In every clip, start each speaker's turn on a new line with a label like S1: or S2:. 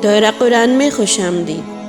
S1: دورہ قرآن میں خوش آمدید۔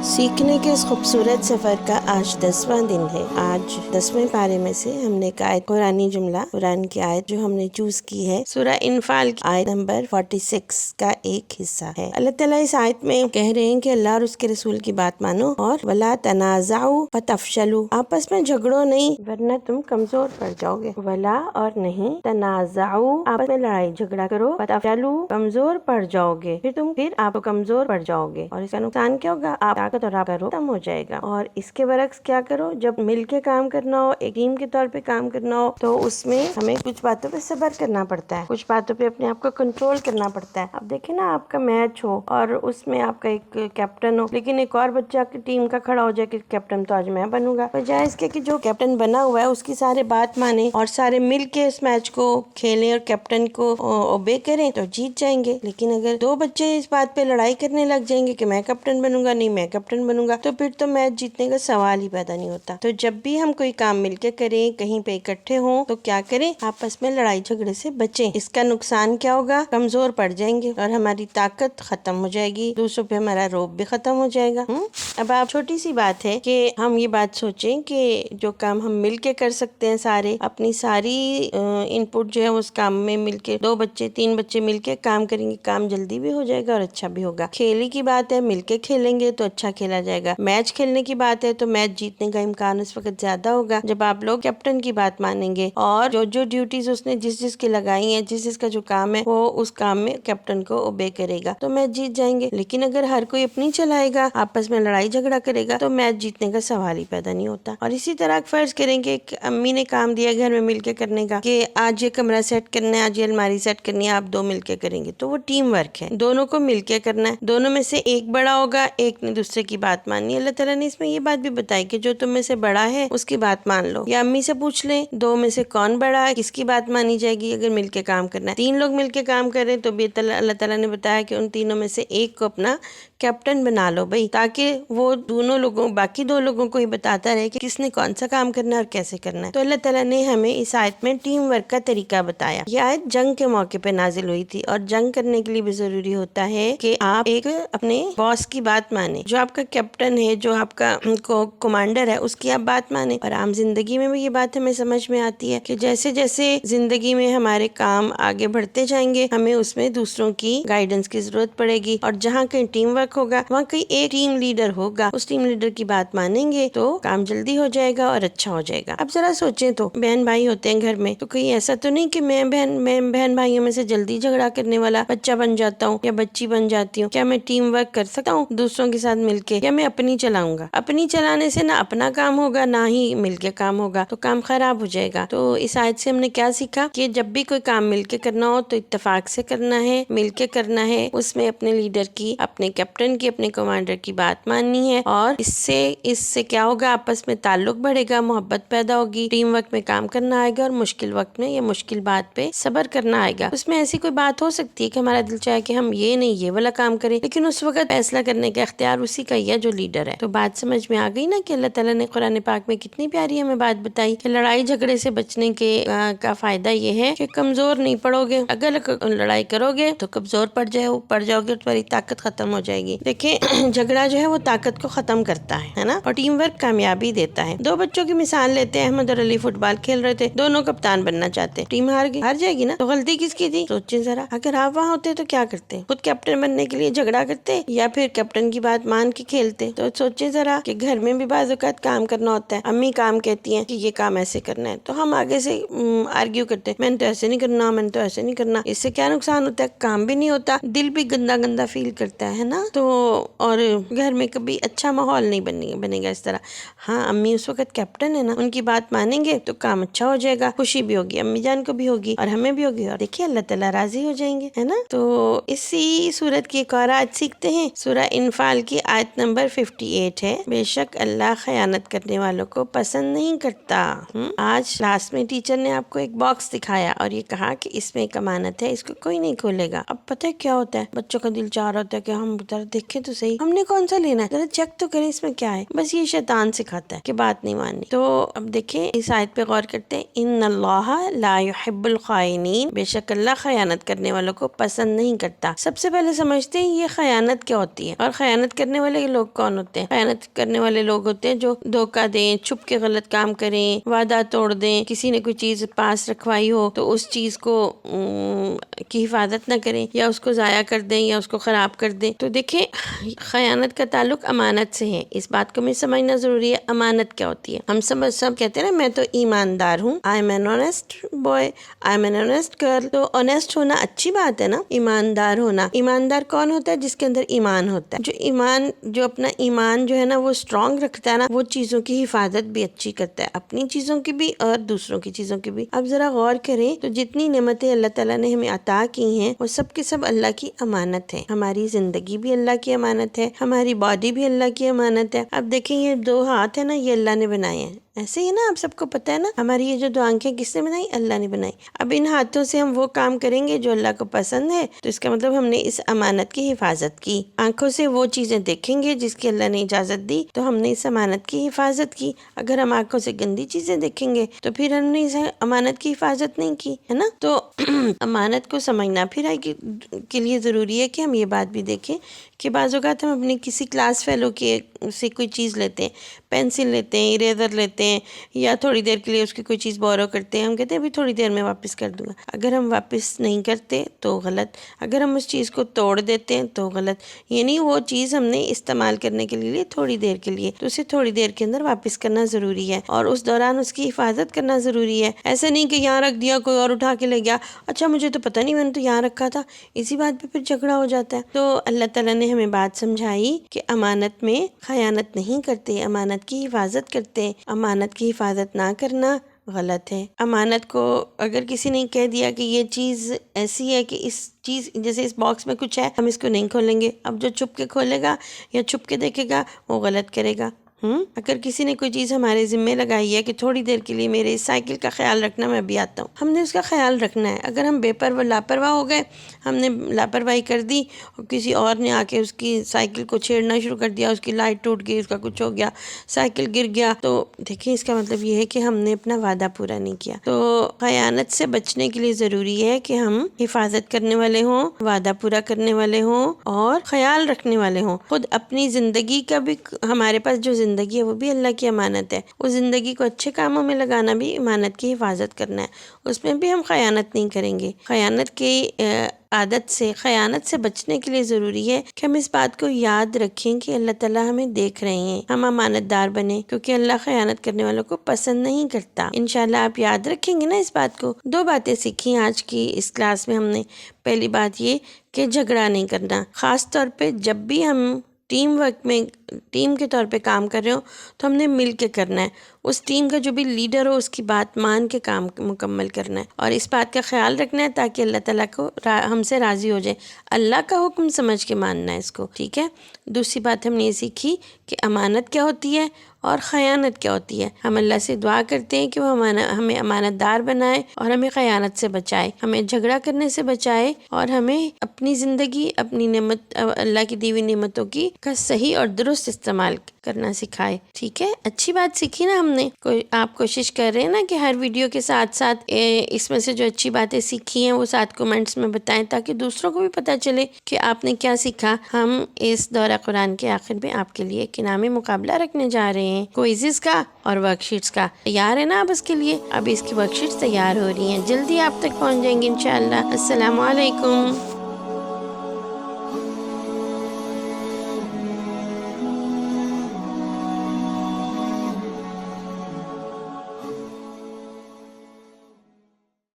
S1: سیکھنے کے اس خوبصورت سفر کا آج 10واں دن ہے۔ آج 10ویں پارے میں سے ہم نے ایک آیت قرآنی جملہ، قرآن کی آیت جو ہم نے چوز کی ہے سورہ انفال کی آیت نمبر 46 کا ایک حصہ ہے۔ اللہ تعالیٰ اس آیت میں کہہ رہے ہیں کہ اللہ اور اس کے رسول کی بات مانو اور وَلَا تَنَازَعُوا فَتَفْشَلُوا، آپس میں جھگڑو نہیں ورنہ تم کمزور پڑ جاؤ گے۔ وَلَا اور نہیں، تَنَازَعُوا آپس میں لڑائی جھگڑا کرو، فَتَفْشَلُوا کمزور پڑ جاؤ گے، پھر آپ کمزور پڑ جاؤ گے اور اس کا نقصان کیا ہوگا؟ آپ طاقت اور آپ کرو ختم ہو جائے گا۔ اور اس کے برعکس کیا کرو؟ جب مل کے کام کرنا ہو، ایک ٹیم کے طور پہ کام کرنا ہو تو اس میں ہمیں کچھ باتوں پہ صبر کرنا پڑتا ہے، کچھ باتوں پہ اپنے آپ کو کنٹرول کرنا پڑتا ہے۔ اب دیکھیں نا، آپ کا میچ ہو اور اس میں آپ کا ایک کیپٹن ہو، لیکن ایک اور بچہ کی ٹیم کا کھڑا ہو جائے کہ کیپٹن تو آج میں بنوں گا، بجائے اس کے کہ جو کیپٹن بنا ہوا ہے اس کی سارے بات مانے اور سارے مل کے اس میچ کو کھیلیں اور کیپٹن کو اوبے کریں تو جیت جائیں گے۔ لیکن اگر دو بچے اس بات پہ لڑائی کرنے لگ جائیں گے کہ میں کیپٹن بنوں گا، نہیں میں کیپٹن بنوں گا، تو پھر تو میچ جیتنے کا سوال ہی پیدا نہیں ہوتا۔ تو جب بھی ہم کوئی کام مل کے کریں، کہیں پہ اکٹھے ہوں تو کیا کریں؟ آپس میں لڑائی جھگڑے سے بچیں۔ اس کا نقصان کیا ہوگا؟ کمزور پڑ جائیں گے اور ہماری طاقت ختم ہو جائے گی، دوسروں پہ ہمارا روب بھی ختم ہو جائے گا۔ اب آپ چھوٹی سی بات ہے کہ ہم یہ بات سوچیں کہ جو کام ہم مل کے کر سکتے ہیں، سارے اپنی ساری ان پٹ جو ہے اس کام میں مل کے 2 بچے 3 بچے مل کے کام کریں گے، کام جلدی بھی ہو جائے گا اور اچھا بھی ہوگا۔ کھیلی کی بات ہے، مل کے کھیلیں گے تو اچھا کھیلا جائے گا۔ میچ کھیلنے کی بات ہے تو میچ جیتنے کا امکان اس وقت زیادہ ہوگا جب آپ لوگ کیپٹن کی بات مانیں گے اور جو ڈیوٹیز اس نے جس کی لگائی ہیں، جس کا جو کام ہے وہ اس کام میں کیپٹن کو اوبے کرے گا تو میچ جیت جائیں گے۔ لیکن اگر ہر کوئی اپنی چلائے گا، آپس میں لڑائی جھگڑا کرے گا تو میچ جیتنے کا سوال ہی پیدا نہیں ہوتا۔ اور اسی طرح فرض کریں کہ ایک امی نے کام دیا گھر میں مل کے کرنے کا کہ آج یہ کمرہ سیٹ کرنا ہے، آج یہ الماری سیٹ کرنی ہے، آپ 2 مل کے کریں گے تو وہ ٹیم ورک ہے، دونوں کو مل کے کرنا ہے۔ دونوں میں سے ایک بڑا ہوگا، ایک نے دوسرے کی بات ماننی ہے۔ اللہ تعالیٰ نے اس میں یہ بات بھی بتائی کہ جو تم میں سے بڑا ہے اس کی بات مان لو، یا امی سے پوچھ لیں 2 میں سے کون بڑا ہے، کس کی بات مانی جائے گی اگر مل کے کام کرنا ہے۔ 3 لوگ مل کے کام کریں تو بھی اللہ تعالیٰ نے بتایا کہ ان تینوں میں سے ایک کو اپنا کیپٹن بنا لو بھائی، تاکہ وہ باقی 2 لوگوں کو ہی بتاتا رہے کہ کس نے کون سا کام کرنا ہے اور کیسے کرنا ہے۔ تو اللہ تعالیٰ نے ہمیں اس آیت میں ٹیم ورک کا طریقہ بتایا۔ یہ آیت جنگ کے موقع پہ نازل ہوئی تھی اور جنگ کرنے کے لیے بھی ضروری ہوتا ہے کہ آپ ایک اپنے باس کی بات مانیں، جو آپ کا کیپٹن ہے، جو آپ کا کمانڈر ہے، اس کی آپ بات مانیں۔ اور عام زندگی میں بھی یہ بات ہمیں سمجھ میں آتی ہے کہ جیسے جیسے زندگی میں ہمارے کام آگے بڑھتے جائیں گے، ہمیں اس میں دوسروں کی گائیڈنس کی ضرورت پڑے گی، اور جہاں کہیں ٹیم ورک ہوگا وہاں کہیں ایک ٹیم لیڈر ہوگا، اس ٹیم لیڈر کی بات مانیں گے تو کام جلدی ہو جائے گا اور اچھا ہو جائے گا۔ اب ذرا سوچیں تو بہن بھائی ہوتے ہیں گھر میں، تو کہیں ایسا تو نہیں کہ میں بہن بھائیوں میں سے جلدی جھگڑا کرنے والا بچہ بن جاتا ہوں یا بچی بن جاتی ہوں؟ کیا میں ٹیم ورک کر سکتا ہوں دوسروں کے ساتھ مل کے، یا میں اپنی چلاؤں گا؟ اپنی چلانے سے نہ اپنا کام ہوگا نہ ہی مل کے کام ہوگا، تو کام خراب ہو جائے گا۔ تو اس آیت سے ہم نے کیا سیکھا کہ جب بھی کوئی کام مل کے کرنا ہو تو اتفاق سے کرنا ہے، مل کے کرنا ہے، اس میں اپنے لیڈر کی، اپنے کیپٹن کی، اپنے کمانڈر کی بات ماننی ہے، اور اس سے کیا ہوگا؟ آپس میں تعلق بڑھے گا، محبت پیدا ہوگی، ٹیم ورک میں کام کرنا آئے گا، اور مشکل وقت میں یا مشکل بات پہ صبر کرنا آئے گا۔ اس میں ایسی کوئی بات ہو سکتی ہے کہ ہمارا دل چاہے کہ ہم یہ نہیں یہ والا کام کریں، لیکن اس وقت فیصلہ کرنے کا اختیار اسی کا ہی ہے جو لیڈر ہے۔ تو بات سمجھ میں آ گئی نا کہ اللہ تعالیٰ نے قرآن پاک میں کتنی پیاری ہمیں بات بتائی کہ لڑائی جھگڑے سے بچنے کا فائدہ یہ ہے کہ کمزور نہیں پڑو گے۔ اگر لڑائی کرو گے تو کمزور پڑ جاؤ گے، تمہاری طاقت ختم ہو جائے گی۔ دیکھیں، جھگڑا جو ہے وہ طاقت کو ختم کرتا ہے نا، اور ٹیم ورک کامیابی دیتا ہے۔ 2 بچوں کی مثال لیتے ہیں، احمد اور علی فٹ بال کھیل رہے تھے، دونوں کپتان بننا چاہتے، ٹیم ہار جائے گی نا، تو غلطی کس کی تھی؟ سوچیں ذرا، اگر آپ وہاں ہوتے تو کیا کرتے؟ خود کیپٹن بننے کے لیے جھگڑا کرتے یا پھر کیپٹن کی بات مان کے کھیلتے؟ تو سوچیں ذرا کہ گھر میں بھی بعض اوقات کام کرنا ہوتا ہے، امی کام کہتی ہیں کہ یہ کام ایسے کرنا ہے تو ہم آگے سے آرگیو کرتے ہیں، میں نے تو ایسے نہیں کرنا، میں نے تو ایسے نہیں کرنا۔ اس سے کیا نقصان ہوتا ہے؟ کام بھی نہیں ہوتا، دل بھی گندا فیل کرتا ہے نا، تو اور گھر میں کبھی اچھا ماحول نہیں بنے گا اس طرح۔ ہاں، امی اس وقت کیپٹن ہے نا، ان کی بات مانیں گے تو کام اچھا ہو جائے گا، خوشی بھی ہوگی، امی جان کو بھی ہوگی اور ہمیں بھی ہوگی، اور دیکھیے اللہ تعالیٰ راضی ہو جائیں گے، ہے نا۔ تو اسی سورت کی ایک اور آیت سیکھتے ہیں، سورہ انفال کی آیت نمبر 58 ہے، بے شک اللہ خیانت کرنے والوں کو پسند نہیں کرتا۔ آج کلاس میں ٹیچر نے آپ کو ایک باکس دکھایا اور یہ کہا کہ اس میں ایک امانت ہے، اس کو کوئی نہیں کھولے گا۔ اب پتہ ہے کیا ہوتا ہے؟ بچوں کا دل چاہ رہا ہوتا ہے کہ ہم دیکھیں تو صحیح ہم نے کون سا لینا ہے, ذرا چیک تو کریں اس میں کیا ہے. بس یہ شیطان سکھاتا ہے کہ بات نہیں ماننی. تو اب دیکھیں اس آیت پہ غور کرتے ہیں. ان اللہ لا يحب الخائنین, بے شک اللہ خیانت کرنے والوں کو پسند نہیں کرتا. سب سے پہلے سمجھتے ہیں یہ خیانت کیا ہوتی ہے اور خیانت کرنے والے لوگ کون ہوتے ہیں. خیانت کرنے والے لوگ ہوتے ہیں جو دھوکہ دیں, چھپ کے غلط کام کریں, وعدہ توڑ دیں, کسی نے کوئی چیز پاس رکھوائی ہو تو اس چیز کو کی حفاظت نہ کریں یا اس کو ضائع کر دیں یا اس کو خراب کر دیں. تو دیکھیں خیانت کا تعلق امانت سے ہے. اس بات کو میں سمجھنا ضروری ہے امانت کیا ہوتی ہے. ہم سب کہتے ہیں نا میں تو ایماندار ہوں, I am an honest boy, I am an honest girl. تو آنیسٹ ہونا اچھی بات ہے نا, ایماندار ہونا. ایماندار کون ہوتا ہے؟ جس کے اندر ایمان ہوتا ہے. جو اپنا ایمان جو ہے نا وہ اسٹرانگ رکھتا ہے نا, وہ چیزوں کی حفاظت بھی اچھی کرتا ہے, اپنی چیزوں کی بھی اور دوسروں کی چیزوں کی بھی. اب ذرا غور کریں تو جتنی نعمتیں اللہ تعالیٰ نے ہمیں عطا کی ہیں وہ سب کے سب اللہ کی امانت ہے. ہماری زندگی بھی اللہ کی امانت ہے, ہماری باڈی بھی اللہ کی امانت ہے. اب دیکھیں یہ 2 ہاتھ ہیں نا, یہ اللہ نے بنائے ہیں. ایسے ہی نا آپ سب کو پتہ ہے نا, ہماری یہ جو 2 آنکھیں کس نے بنائی؟ اللہ نے بنائی. اب ان ہاتھوں سے ہم وہ کام کریں گے جو اللہ کو پسند ہے تو اس کا مطلب ہم نے اس امانت کی حفاظت کی. آنکھوں سے وہ چیزیں دیکھیں گے جس کی اللہ نے اجازت دی تو ہم نے اس امانت کی حفاظت کی. اگر ہم آنکھوں سے گندی چیزیں دیکھیں گے تو پھر ہم نے اس امانت کی حفاظت نہیں کی, ہے نا. تو امانت کو سمجھنا پھر کے لیے ضروری ہے کہ ہم یہ بات بھی دیکھیں کہ بعض اوقات ہم اپنے کسی کلاس فیلو کے سے کوئی چیز لیتے ہیں, پینسل لیتے ہیں, اریزر لیتے ہیں, یا تھوڑی دیر کے لیے اس کی کوئی چیز بورو کرتے ہیں. ہم کہتے ہیں ابھی تھوڑی دیر میں واپس کر دوں گا. اگر ہم واپس نہیں کرتے تو غلط, اگر ہم اس چیز کو توڑ دیتے ہیں تو غلط. یعنی وہ چیز ہم نے استعمال کرنے کے لیے تھوڑی دیر کے لیے, تو اسے تھوڑی دیر کے اندر واپس کرنا ضروری ہے اور اس دوران اس کی حفاظت کرنا ضروری ہے. ایسا نہیں کہ یہاں رکھ دیا, کوئی اور اٹھا کے لے گیا, اچھا مجھے تو پتہ نہیں, میں نے تو یہاں رکھا تھا. اسی بات پہ پھر جھگڑا ہو جاتا ہے. تو اللہ تعالیٰ نے ہمیں بات سمجھائی کہ امانت میں خیانت نہیں کرتے, امانت کی حفاظت کرتے. امانت کی حفاظت نہ کرنا غلط ہے. امانت کو اگر کسی نے کہہ دیا کہ یہ چیز ایسی ہے کہ اس چیز جیسے اس باکس میں کچھ ہے, ہم اس کو نہیں کھولیں گے, اب جو چھپ کے کھولے گا یا چھپ کے دیکھے گا وہ غلط کرے گا. اگر کسی نے کوئی چیز ہمارے ذمے لگائی ہے کہ تھوڑی دیر کے لیے میرے سائیکل کا خیال رکھنا, میں بھی آتا ہوں, ہم نے اس کا خیال رکھنا ہے. اگر ہم لاپرواہ ہو گئے, ہم نے لاپرواہی کر دی اور کسی اور نے آ کے اس کی سائیکل کو چھیڑنا شروع کر دیا, اس کی لائٹ ٹوٹ گئی, اس کا کچھ ہو گیا, سائیکل گر گیا, تو دیکھیں اس کا مطلب یہ ہے کہ ہم نے اپنا وعدہ پورا نہیں کیا. تو خیانت سے بچنے کے لیے ضروری ہے کہ ہم حفاظت کرنے والے ہوں, وعدہ پورا کرنے والے ہوں اور خیال رکھنے والے ہوں. خود اپنی زندگی کا بھی, ہمارے پاس جو زندگی ہے وہ بھی اللہ کی امانت ہے. اس زندگی کو اچھے کاموں میں لگانا بھی امانت کی حفاظت کرنا ہے, اس میں بھی ہم خیانت نہیں کریں گے. خیانت کی عادت سے, خیانت سے بچنے کے لیے ضروری ہے کہ ہم اس بات کو یاد رکھیں کہ اللہ تعالیٰ ہمیں دیکھ رہے ہیں, ہم امانت دار بنیں, کیونکہ اللہ خیانت کرنے والوں کو پسند نہیں کرتا. انشاءاللہ آپ یاد رکھیں گے نا اس بات کو. 2 باتیں سیکھی آج کی اس کلاس میں ہم نے. پہلی بات یہ کہ جھگڑا نہیں کرنا, خاص طور پہ جب بھی ہم ٹیم ورک میں, ٹیم کے طور پہ کام کر رہے ہو تو ہم نے مل کے کرنا ہے. اس ٹیم کا جو بھی لیڈر ہو اس کی بات مان کے کام مکمل کرنا ہے اور اس بات کا خیال رکھنا ہے تاکہ اللہ تعالیٰ کو ہم سے راضی ہو جائے. اللہ کا حکم سمجھ کے ماننا ہے اس کو, ٹھیک ہے. دوسری بات ہم نے یہ سیکھی کہ امانت کیا ہوتی ہے اور خیانت کیا ہوتی ہے. ہم اللہ سے دعا کرتے ہیں کہ وہ ہمیں امانت دار بنائے اور ہمیں خیانت سے بچائے, ہمیں جھگڑا کرنے سے بچائے اور ہمیں اپنی زندگی, اپنی نعمت, اللہ کی دی ہوئی نعمتوں کی کا صحیح اور درست استعمال کرنا سکھائے. ٹھیک ہے, اچھی بات سیکھی نا ہم نے. آپ کوشش کر رہے ہیں نا کہ ہر ویڈیو کے ساتھ ساتھ اس میں سے جو اچھی باتیں سیکھی ہیں وہ ساتھ کمنٹس میں بتائیں تاکہ دوسروں کو بھی پتہ چلے کہ آپ نے کیا سیکھا. ہم اس دورہ قرآن کے آخر میں آپ کے لیے ایک انعامی مقابلہ رکھنے جا رہے ہیں, کوئزز کا اور ورک شیٹس کا. تیار ہے نا آپ اس کے لیے؟ اب اس کی ورک شیٹس تیار ہو رہی ہیں, جلدی آپ تک پہنچ جائیں گے انشاءاللہ. السلام علیکم.